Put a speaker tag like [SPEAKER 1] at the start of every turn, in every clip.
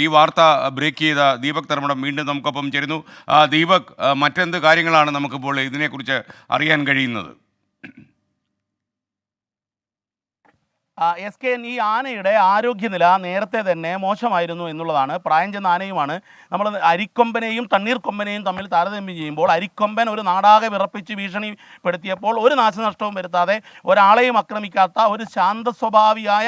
[SPEAKER 1] ഈ വാർത്ത ബ്രേക്ക് ചെയ്ത ദീപക് തർമ്മടം വീണ്ടും നമുക്കൊപ്പം ചേരുന്നു. ദീപക്, മറ്റെന്ത് കാര്യങ്ങളാണ് നമുക്കിപ്പോൾ ഇതിനെക്കുറിച്ച് അറിയാൻ കഴിയുന്നത്?
[SPEAKER 2] എസ് കെ എൻ, ഈ ആനയുടെ ആരോഗ്യനില നേരത്തെ തന്നെ മോശമായിരുന്നു എന്നുള്ളതാണ്. പ്രായം ചെന്ന ആനയുമാണ്. നമ്മൾ അരിക്കൊമ്പനെയും തണ്ണീർക്കൊമ്പനെയും തമ്മിൽ താരതമ്യം ചെയ്യുമ്പോൾ അരിക്കൊമ്പൻ ഒരു നാടാകെ വിറപ്പിച്ച് ഭീഷണിപ്പെടുത്തിയപ്പോൾ ഒരു നാശനഷ്ടവും വരുത്താതെ ഒരാളെയും ആക്രമിക്കാത്ത ഒരു ശാന്ത സ്വഭാവിയായ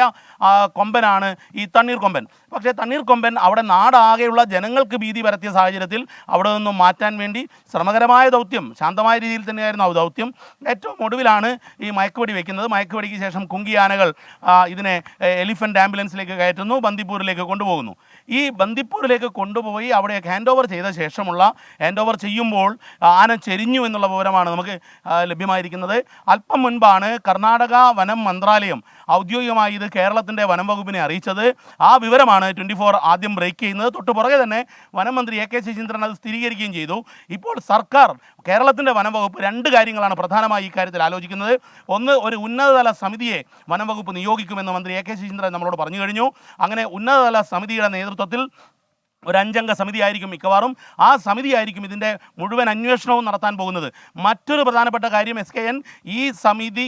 [SPEAKER 2] കൊമ്പനാണ് ഈ തണ്ണീർക്കൊമ്പൻ. പക്ഷേ തണ്ണീർക്കൊമ്പൻ അവിടെ നാടാകെയുള്ള ജനങ്ങൾക്ക് ഭീതി പരത്തിയ സാഹചര്യത്തിൽ അവിടെ നിന്നും മാറ്റാൻ വേണ്ടി ശ്രമകരമായ ദൗത്യം, ശാന്തമായ രീതിയിൽ തന്നെയായിരുന്നു ആ ദൗത്യം. ഏറ്റവും ഒടുവിലാണ് ഈ മയക്കുവെടി വയ്ക്കുന്നത്. മയക്കുവെടിക്ക് ശേഷം കുങ്കിയാനകൾ ഇതിനെ എലിഫൻ്റ് ആംബുലൻസിലേക്ക് കയറ്റുന്നു, ബന്ദിപ്പൂരിലേക്ക് കൊണ്ടുപോകുന്നു. ഈ ബന്ദിപ്പൂരിലേക്ക് കൊണ്ടുപോയി അവിടെ ഹാൻഡ് ഓവർ ചെയ്ത ശേഷമുള്ള ഹാൻഡ് ഓവർ ചെയ്യുമ്പോൾ ആന ചെരിഞ്ഞു എന്നുള്ള വിവരമാണ് നമുക്ക് ലഭ്യമായിരിക്കുന്നത്. അല്പം മുൻപാണ് കർണാടക വനം മന്ത്രാലയം ഔദ്യോഗികമായി ഇത് കേരളത്തിൻ്റെ വനം വകുപ്പിനെ അറിയിച്ചത്. ആ വിവരമാണ് 24 ആദ്യം ബ്രേക്ക് ചെയ്യുന്നത്. തൊട്ട് പുറകെ തന്നെ വനം മന്ത്രി AK ശശീന്ദ്രൻ അത് സ്ഥിരീകരിക്കുകയും ചെയ്തു. ഇപ്പോൾ സർക്കാർ, കേരളത്തിൻ്റെ വനം വകുപ്പ് രണ്ട് കാര്യങ്ങളാണ് പ്രധാനമായി ഈ കാര്യത്തിൽ ആലോചിക്കുന്നത്. ഒന്ന്, ഒരു ഉന്നതതല സമിതിയെ വനം വകുപ്പ് നിയോഗിക്കുമെന്ന് മന്ത്രി AK ശശീന്ദ്രൻ നമ്മളോട് പറഞ്ഞു കഴിഞ്ഞു. അങ്ങനെ ഉന്നതതല സമിതിയുടെ നേതൃത്വത്തിൽ ഒരു 5 അംഗ സമിതി ആയിരിക്കും മിക്കവാറും. ആ സമിതി ആയിരിക്കും ഇതിൻ്റെ മുഴുവൻ അന്വേഷണവും നടത്താൻ പോകുന്നത്. മറ്റൊരു പ്രധാനപ്പെട്ട കാര്യം SKN, ഈ സമിതി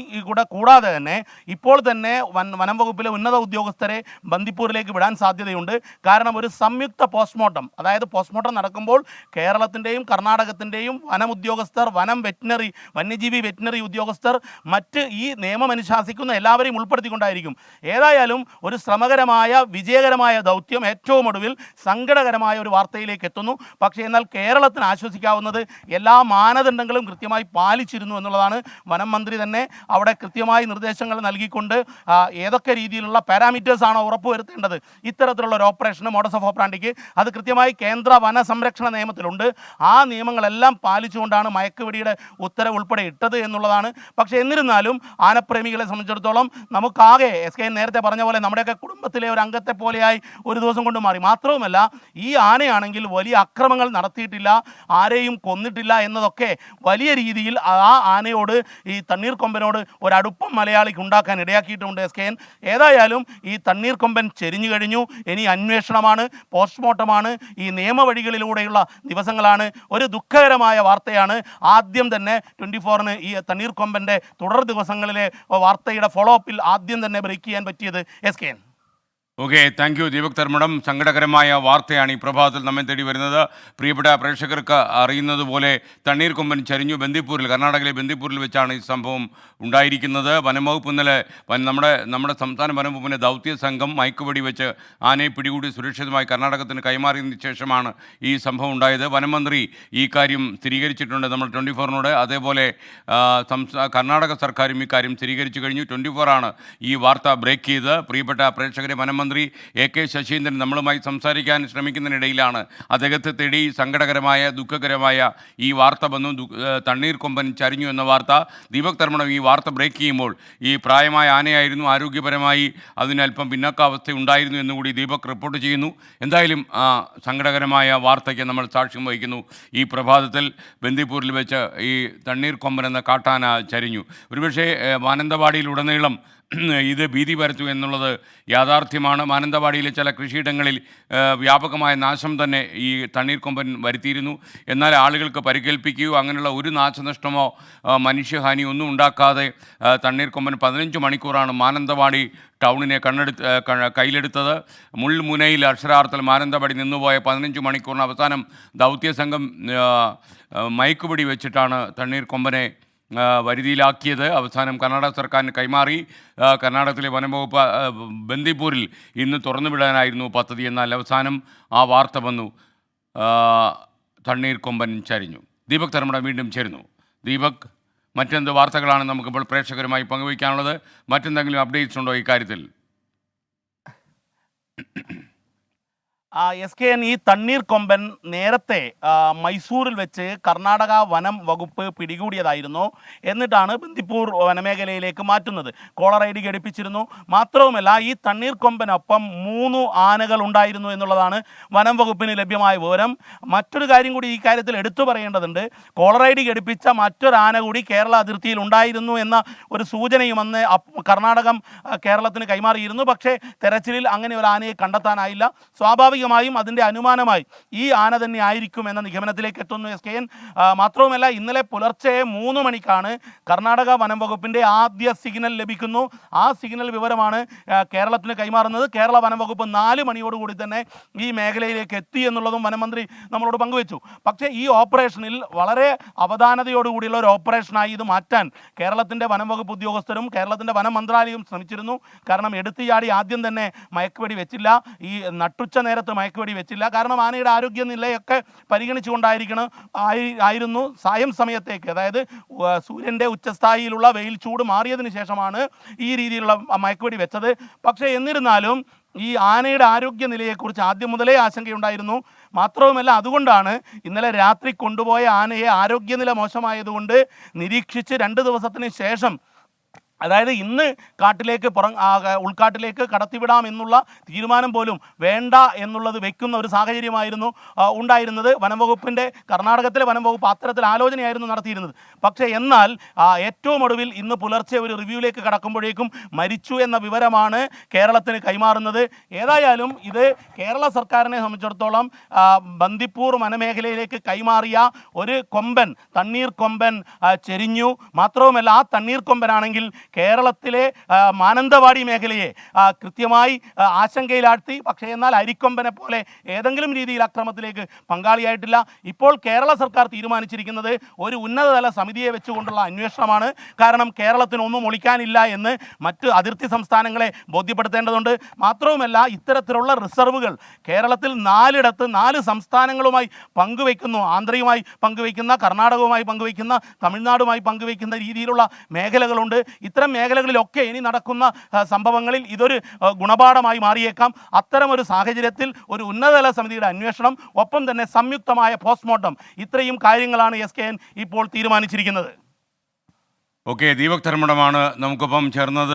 [SPEAKER 2] കൂടാതെ തന്നെ ഇപ്പോൾ തന്നെ വനം വകുപ്പിലെ ഉന്നത ഉദ്യോഗസ്ഥരെ ബന്ദിപ്പൂരിലേക്ക് വിടാൻ സാധ്യതയുണ്ട്. കാരണം ഒരു സംയുക്ത പോസ്റ്റ്മോർട്ടം, അതായത് പോസ്റ്റ്മോർട്ടം നടക്കുമ്പോൾ കേരളത്തിൻ്റെയും കർണാടകത്തിൻ്റെയും വനം ഉദ്യോഗസ്ഥർ, വന്യജീവി വെറ്റിനറി ഉദ്യോഗസ്ഥർ, മറ്റ് ഈ നിയമം അനുശാസിക്കുന്ന എല്ലാവരെയും ഉൾപ്പെടുത്തിക്കൊണ്ടായിരിക്കും. ഏതായാലും ഒരു ശ്രമകരമായ വിജയകരമായ ദൗത്യം ഏറ്റവും ഒടുവിൽ സങ്കടകരമായ ഒരു വാർത്തയിലേക്ക് എത്തുന്നു. പക്ഷേ എന്നാൽ കേരളത്തിന് ആശ്വസിക്കാവുന്നത് എല്ലാ മാനദണ്ഡങ്ങളും കൃത്യമായി പാലിച്ചിരുന്നു എന്നുള്ളതാണ്. വനം മന്ത്രി തന്നെ അവിടെ കൃത്യമായി നിർദ്ദേശങ്ങൾ നൽകിക്കൊണ്ട് ഏതൊക്കെ രീതിയിലുള്ള പാരാമീറ്റേഴ്സ് ആണോ ഉറപ്പുവരുത്തേണ്ടത് ഇത്തരത്തിലുള്ള ഒരു ഓപ്പറേഷന്, മോഡസ് ഓഫ് ഓപ്പറാൻഡിക്ക്, അത് കൃത്യമായി കേന്ദ്ര വന സംരക്ഷണ നിയമത്തിലുണ്ട്. ആ നിയമങ്ങളെല്ലാം പാലിച്ചുകൊണ്ടാണ് മയക്കുവെടിയുടെ ഉത്തരവ് ഉൾപ്പെടെ ഇട്ടത് എന്നുള്ളതാണ്. പക്ഷേ എന്നിരുന്നാലും ആനപ്രേമികളെ സംബന്ധിച്ചിടത്തോളം നമുക്കാകെ SKN നേരത്തെ പറഞ്ഞ പോലെ നമ്മുടെയൊക്കെ കുടുംബത്തിലെ ഒരു അംഗത്തെ പോലെയായി ഒരു ദിവസം കൊണ്ട് മാറി. മാത്രവുമല്ല, ഈ ആനയാണെങ്കിൽ വലിയ അക്രമങ്ങൾ നടത്തിയിട്ടില്ല, ആരെയും കൊന്നിട്ടില്ല എന്നതൊക്കെ വലിയ രീതിയിൽ ആ ആനയോട്, ഈ തണ്ണീർക്കൊമ്പനോട് ഒരടുപ്പം മലയാളിക്ക് ഉണ്ടാക്കാൻ ഇടയാക്കിയിട്ടുണ്ട് SKN. ഏതായാലും ഈ തണ്ണീർക്കൊമ്പൻ ചെരിഞ്ഞു കഴിഞ്ഞു. ഇനി അന്വേഷണമാണ്, പോസ്റ്റ്മോർട്ടമാണ്, ഈ നിയമവഴികളിലൂടെയുള്ള ദിവസങ്ങളാണ്. ഒരു ദുഃഖകരമായ വാർത്തയാണ്. ആദ്യം തന്നെ 24-ന് ഈ തണ്ണീർക്കൊമ്പൻ്റെ തുടർ ദിവസങ്ങളിലെ വാർത്തയുടെ ഫോളോ അപ്പിൽ ആദ്യം തന്നെ ബ്രേക്ക് ചെയ്യാൻ പറ്റിയത് SKN.
[SPEAKER 1] Okay, thank you Deepak Dharmadam. സങ്കടകരമായ വാർത്തയാണ് ഈ പ്രഭാതത്തിൽ നമ്മെ തേടി വരുന്നത്. പ്രിയപ്പെട്ട പ്രേക്ഷകർക്ക് അറിയുന്നത് പോലെ തണ്ണീർക്കൊമ്പൻ ചരിഞ്ഞു. ബന്ദിപ്പൂരിൽ, കർണാടകയിലെ ബന്ദിപ്പൂരിൽ വെച്ചാണ് ഈ സംഭവം ഉണ്ടായിരിക്കുന്നത്. വനംവകുപ്പ് ഇന്നലെ നമ്മുടെ സംസ്ഥാന വനംവകുപ്പിൻ്റെ ദൗത്യ സംഘം മയക്കുവെടി വെച്ച് ആനയെ പിടികൂടി സുരക്ഷിതമായി കർണാടകത്തിന് കൈമാറിയതിന് ശേഷമാണ് ഈ സംഭവം ഉണ്ടായത്. വനമന്ത്രി ഈ കാര്യം സ്ഥിരീകരിച്ചിട്ടുണ്ട് നമ്മൾ 24-നോട്. അതേപോലെ കർണാടക സർക്കാരും ഈ കാര്യം സ്ഥിരീകരിച്ചു കഴിഞ്ഞു. 24 ആണ് ഈ വാർത്ത ബ്രേക്ക് ചെയ്ത്. പ്രിയപ്പെട്ട പ്രേക്ഷകരെ, വനമന്ത്രി AK ശശീന്ദ്രൻ നമ്മളുമായി സംസാരിക്കാൻ ശ്രമിക്കുന്നതിനിടയിലാണ് അദ്ദേഹത്തെ തേടി സങ്കടകരമായ, ദുഃഖകരമായ ഈ വാർത്ത വന്നു. തണ്ണീർക്കൊമ്പൻ ചരിഞ്ഞു എന്ന വാർത്ത. ദീപക് തർമ്മടം ഈ വാർത്ത ബ്രേക്ക് ചെയ്യുമ്പോൾ ഈ പ്രായമായ ആനയായിരുന്നു, ആരോഗ്യപരമായി അതിനല്പം പിന്നോക്കാവസ്ഥ ഉണ്ടായിരുന്നു എന്നുകൂടി ദീപക് റിപ്പോർട്ട് ചെയ്യുന്നു. എന്തായാലും സങ്കടകരമായ വാർത്തയ്ക്ക് നമ്മൾ സാക്ഷ്യം വഹിക്കുന്നു. ഈ പ്രഭാതത്തിൽ ബന്ദിപ്പൂരിൽ വെച്ച് ഈ തണ്ണീർക്കൊമ്പൻ എന്ന കാട്ടാന ചരിഞ്ഞു. ഒരുപക്ഷെ മാനന്തവാടിയിലുടനീളം ഇത് ഭീതി പരത്തും എന്നുള്ളത് യാഥാർത്ഥ്യമാണ്. മാനന്തവാടിയിലെ ചില കൃഷിയിടങ്ങളിൽ വ്യാപകമായ നാശം തന്നെ ഈ തണ്ണീർക്കൊമ്പൻ വരുത്തിയിരുന്നു. എന്നാൽ ആളുകൾക്ക് പരിക്കേൽപ്പിക്കുകയോ അങ്ങനെയുള്ള ഒരു നാശനഷ്ടമോ മനുഷ്യഹാനിയോ ഒന്നും ഉണ്ടാക്കാതെ തണ്ണീർക്കൊമ്പൻ 15 മണിക്കൂറാണ് മാനന്തവാടി ടൗണിനെ കയ്യിലെടുത്തത്. മുൾമുനയിൽ അക്ഷരാർത്ഥത്തിൽ മാനന്തവാടി നിന്നുപോയ 15 മണിക്കൂറിന് അവസാനം ദൗത്യസംഘം മയക്കുപിടി വെച്ചിട്ടാണ് തണ്ണീർക്കൊമ്പനെ വരുതിയിലാക്കിയത്. അവസാനം കർണാടക സർക്കാരിന് കൈമാറി. കർണാടകത്തിലെ വനംവകുപ്പ് ബന്ദിപ്പൂരിൽ ഇന്ന് തുറന്നുവിടാനായിരുന്നു പദ്ധതി. എന്നാൽ അവസാനം ആ വാർത്ത വന്നു, തണ്ണീർക്കൊമ്പൻ ചരിഞ്ഞു. ദീപക് തർമ്മടം വീണ്ടും ചേരുന്നു. ദീപക്, മറ്റെന്ത് വാർത്തകളാണ് നമുക്കിപ്പോൾ പ്രേക്ഷകരുമായി പങ്കുവയ്ക്കാനുള്ളത്? മറ്റെന്തെങ്കിലും അപ്ഡേറ്റ്സ് ഉണ്ടോ ഇക്കാര്യത്തിൽ?
[SPEAKER 2] SKN, ഈ തണ്ണീർക്കൊമ്പൻ നേരത്തെ മൈസൂരിൽ വെച്ച് കർണാടക വനം വകുപ്പ് പിടികൂടിയതായിരുന്നു. എന്നിട്ടാണ് ബന്ദിപ്പൂർ വനമേഖലയിലേക്ക് മാറ്റുന്നത്. കോളർ ID ഘടിപ്പിച്ചിരുന്നു. മാത്രവുമല്ല, ഈ തണ്ണീർക്കൊമ്പനൊപ്പം 3 ആനകൾ ഉണ്ടായിരുന്നു എന്നുള്ളതാണ് വനം വകുപ്പിന് ലഭ്യമായ വിവരം. മറ്റൊരു കാര്യം കൂടി ഈ കാര്യത്തിൽ എടുത്തു പറയേണ്ടതുണ്ട്. കോളർ ID ഘടിപ്പിച്ച മറ്റൊരു ആന കൂടി കേരള അതിർത്തിയിൽ ഉണ്ടായിരുന്നു എന്ന ഒരു സൂചനയും അന്ന് കർണാടകം കേരളത്തിന് കൈമാറിയിരുന്നു. പക്ഷേ തെരച്ചിലിൽ അങ്ങനെ ഒരു ആനയെ കണ്ടെത്താനായില്ല. സ്വാഭാവികമായി സ്വാഭാവികമായും അതിൻ്റെ അനുമാനമായി ഈ ആന തന്നെ ആയിരിക്കും എന്ന നിഗമനത്തിലേക്ക് എത്തുന്നു SKN. മാത്രവുമല്ല, ഇന്നലെ പുലർച്ചെ 3 മണിക്കാണ് കർണാടക വനം വകുപ്പിൻ്റെ ആദ്യ സിഗ്നൽ ലഭിക്കുന്നു. ആ സിഗ്നൽ വിവരമാണ് കേരളത്തിന് കൈമാറുന്നത്. കേരള വനം വകുപ്പ് 4 മണിയോടുകൂടി തന്നെ ഈ മേഖലയിലേക്ക് എത്തി എന്നുള്ളതും വനമന്ത്രി നമ്മളോട് പങ്കുവച്ചു. പക്ഷേ ഈ ഓപ്പറേഷനിൽ വളരെ അവധാനതയോടുകൂടിയുള്ള ഒരു ഓപ്പറേഷനായി ഇത് മാറ്റാൻ കേരളത്തിൻ്റെ വനം വകുപ്പ് ഉദ്യോഗസ്ഥരും കേരളത്തിൻ്റെ വനം മന്ത്രാലയവും ശ്രമിച്ചിരുന്നു. കാരണം എടുത്തുചാടി ആദ്യം തന്നെ മയക്കുവെടി വെച്ചില്ല, ഈ നട്ടുച്ച നേരത്ത് മയക്കുവെടി വെച്ചില്ല. കാരണം ആനയുടെ ആരോഗ്യനിലയൊക്കെ പരിഗണിച്ചുകൊണ്ടായിരുന്നു സായം സമയത്തേക്ക്, അതായത് സൂര്യൻ്റെ ഉച്ചസ്ഥായിയിലുള്ള വെയിൽ ചൂട് മാറിയതിന് ശേഷമാണ് ഈ രീതിയിലുള്ള മയക്കുവെടി വെച്ചത്. പക്ഷേ എന്നിരുന്നാലും ഈ ആനയുടെ ആരോഗ്യനിലയെക്കുറിച്ച് ആദ്യം മുതലേ ആശങ്കയുണ്ടായിരുന്നു. മാത്രവുമല്ല, അതുകൊണ്ടാണ് ഇന്നലെ രാത്രി കൊണ്ടുപോയ ആനയെ ആരോഗ്യനില മോശമായതുകൊണ്ട് നിരീക്ഷിച്ച് 2 ദിവസത്തിന് ശേഷം, അതായത് ഇന്ന് കാട്ടിലേക്ക് ഉൾക്കാട്ടിലേക്ക് കടത്തിവിടാം എന്നുള്ള തീരുമാനം പോലും വേണ്ട എന്നുള്ളത് വെക്കുന്ന ഒരു സാഹചര്യമായിരുന്നു ഉണ്ടായിരുന്നത്. വനംവകുപ്പിൻ്റെ കർണാടകത്തിലെ വനംവകുപ്പ് അത്തരത്തിൽ ആലോചനയായിരുന്നു നടത്തിയിരുന്നത്. പക്ഷേ എന്നാൽ ഏറ്റവും ഒടുവിൽ ഇന്ന് പുലർച്ചെ ഒരു റിവ്യൂവിലേക്ക് കടക്കുമ്പോഴേക്കും മരിച്ചു എന്ന വിവരമാണ് കേരളത്തിന് കൈമാറുന്നത്. ഏതായാലും ഇത് കേരള സർക്കാരിനെ സംബന്ധിച്ചിടത്തോളം ബന്ദിപ്പൂർ വനമേഖലയിലേക്ക് കൈമാറിയ ഒരു കൊമ്പൻ, തണ്ണീർക്കൊമ്പൻ ചെരിഞ്ഞു. മാത്രവുമല്ല, ആ തണ്ണീർക്കൊമ്പനാണെങ്കിൽ കേരളത്തിലെ മാനന്തവാടി മേഖലയെ കൃത്യമായി ആശങ്കയിലാഴ്ത്തി. പക്ഷേ എന്നാൽ അരിക്കൊമ്പനെ പോലെ ഏതെങ്കിലും രീതിയിൽ അക്രമത്തിലേക്ക് പങ്കാളിയായിട്ടില്ല. ഇപ്പോൾ കേരള സർക്കാർ തീരുമാനിച്ചിരിക്കുന്നത് ഒരു ഉന്നതതല സമിതിയെ വെച്ചുകൊണ്ടുള്ള അന്വേഷണമാണ്. കാരണം കേരളത്തിനൊന്നും ഒളിക്കാനില്ല എന്ന് മറ്റ് അതിർത്തി സംസ്ഥാനങ്ങളെ ബോധ്യപ്പെടുത്തേണ്ടതുണ്ട്. മാത്രവുമല്ല, ഇത്തരത്തിലുള്ള റിസർവുകൾ കേരളത്തിൽ 4 സംസ്ഥാനങ്ങളുമായി പങ്കുവയ്ക്കുന്നു. ആന്ധ്രയുമായി പങ്കുവയ്ക്കുന്ന, കർണാടകവുമായി പങ്കുവയ്ക്കുന്ന, തമിഴ്നാടുമായി പങ്കുവയ്ക്കുന്ന രീതിയിലുള്ള മേഖലകളുണ്ട്. ഇത്തരം മേഖലകളിലൊക്കെ ഇനി നടക്കുന്ന സംഭവങ്ങളിൽ ഇതൊരു ഗുണപാഠമായി മാറിയേക്കാം. അത്തരമൊരു സാഹചര്യത്തിൽ ഒരു ഉന്നതതല സമിതിയുടെ അന്വേഷണം, ഒപ്പം തന്നെ സംയുക്തമായ പോസ്റ്റ്മോർട്ടം, ഇത്രയും കാര്യങ്ങളാണ് SKN ഇപ്പോൾ തീരുമാനിച്ചിരിക്കുന്നത്.
[SPEAKER 1] ഓക്കെ, ദീപക് ധർമ്മടമാണ് നമുക്കൊപ്പം ചേർന്നത്.